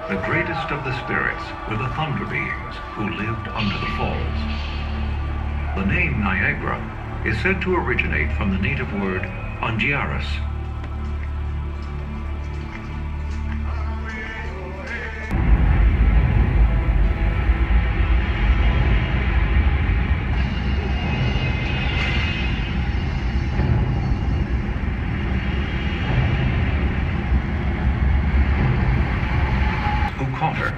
The greatest of the spirits were the thunder beings who lived under the falls. The name Niagara is said to originate from the native word Angiaris. Who caught her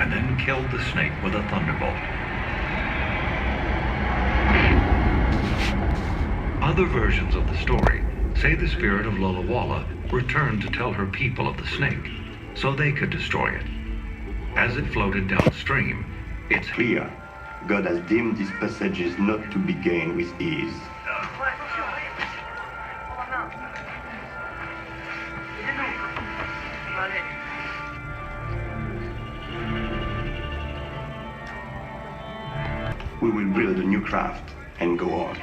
and then killed the snake with a thunderbolt. Other versions of the story say the spirit of Lolawala returned to tell her people of the snake so they could destroy it. As it floated downstream, it's clear God has deemed these passages not to be gained with ease. We will build a new craft and go on.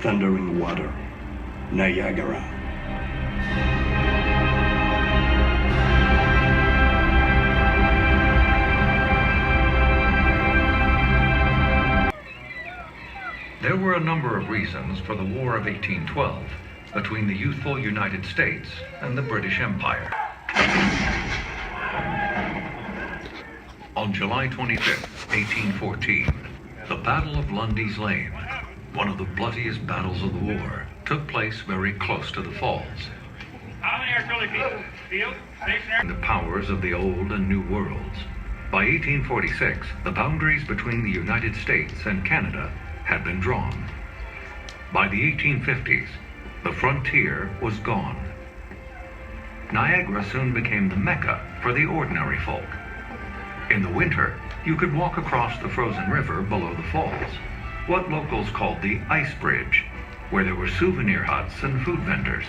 Thundering water, Niagara. There were a number of reasons for the War of 1812 between the youthful United States and the British Empire. On July 25, 1814, the Battle of Lundy's Lane, one of the bloodiest battles of the war, took place very close to the falls. How many artillery pieces? Field? Stationary? The powers of the old and new worlds. By 1846, the boundaries between the United States and Canada had been drawn. By the 1850s, the frontier was gone. Niagara soon became the mecca for the ordinary folk. In the winter, you could walk across the frozen river below the falls, what locals called the ice bridge, where there were souvenir huts and food vendors.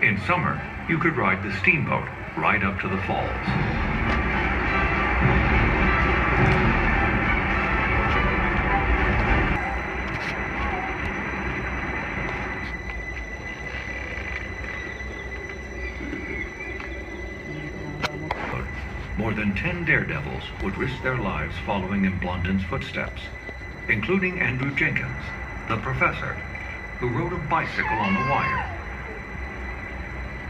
In summer, you could ride the steamboat right up to the falls. More than 10 daredevils would risk their lives following in Blondin's footsteps, including Andrew Jenkins, the professor, who rode a bicycle on the wire.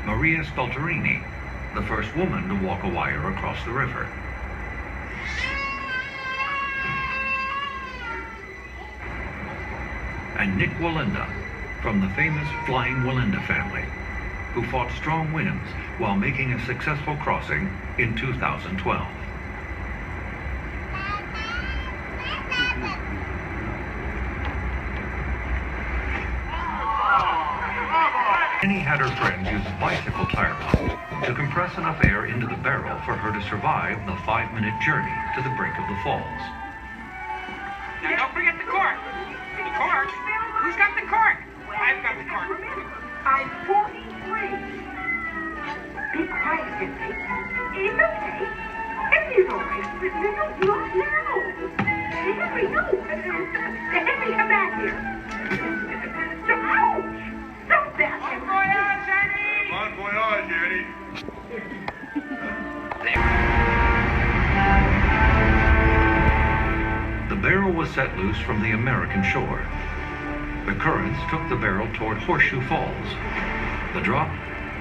Maria Spalterini, the first woman to walk a wire across the river. And Nick Wallenda, from the famous Flying Wallenda family, who fought strong winds while making a successful crossing in 2012. Annie had her friends use a bicycle tire pump to compress enough air into the barrel for her to survive the 5-minute journey to the brink of the falls. Now don't forget the cork. The cork? Who's got the cork? I've got the cork. I'm 43. Be quiet, Henry. It's okay. Henry's all right. But no. Henry, no. Henry, come back here. Ouch! Stop that, Henry. Bon voyage, Eddie. The barrel was set loose from the American shore. The currents took the barrel toward Horseshoe Falls. The drop,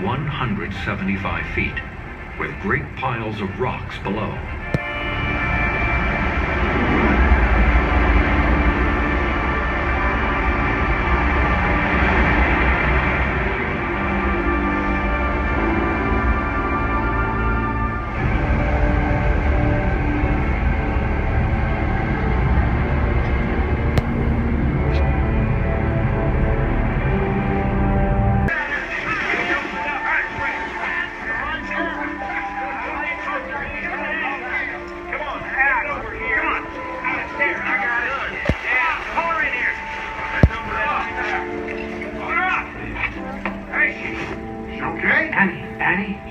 175 feet. with great piles of rocks below.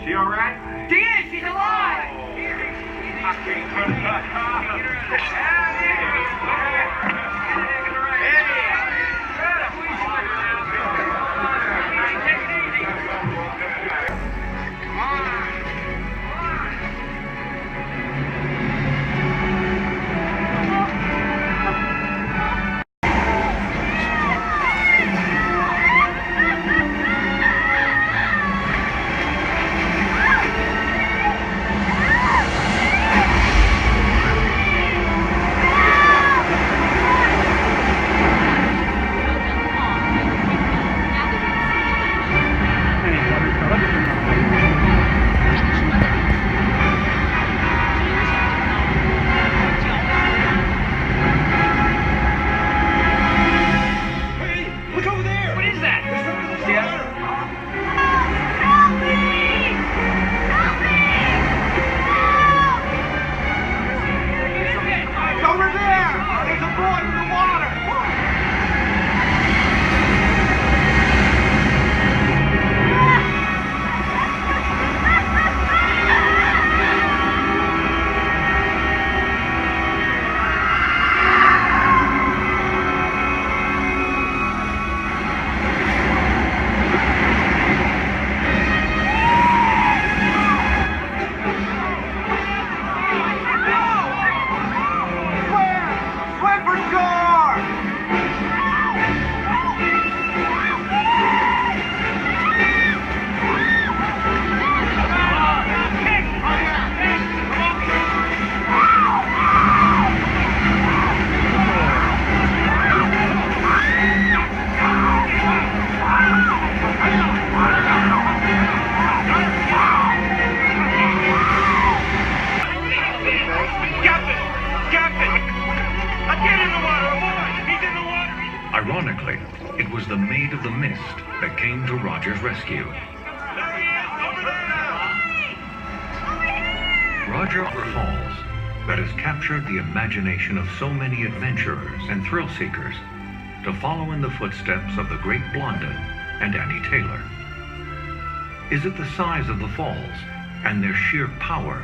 She all right? She is! She's alive! Ironically, it was the Maid of the Mist that came to Roger's rescue. Roger Falls that has captured the imagination of so many adventurers and thrill seekers to follow in the footsteps of the great Blondin and Annie Taylor. Is it the size of the falls and their sheer power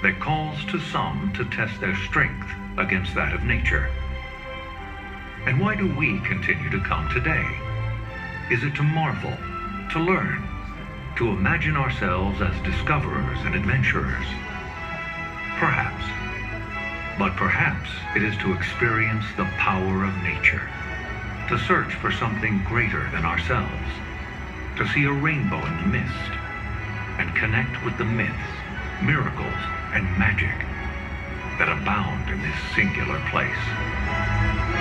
that calls to some to test their strength against that of nature? And why do we continue to come today? Is it to marvel, to learn, to imagine ourselves as discoverers and adventurers? Perhaps. But perhaps it is to experience the power of nature, to search for something greater than ourselves, to see a rainbow in the mist, and connect with the myths, miracles, and magic that abound in this singular place.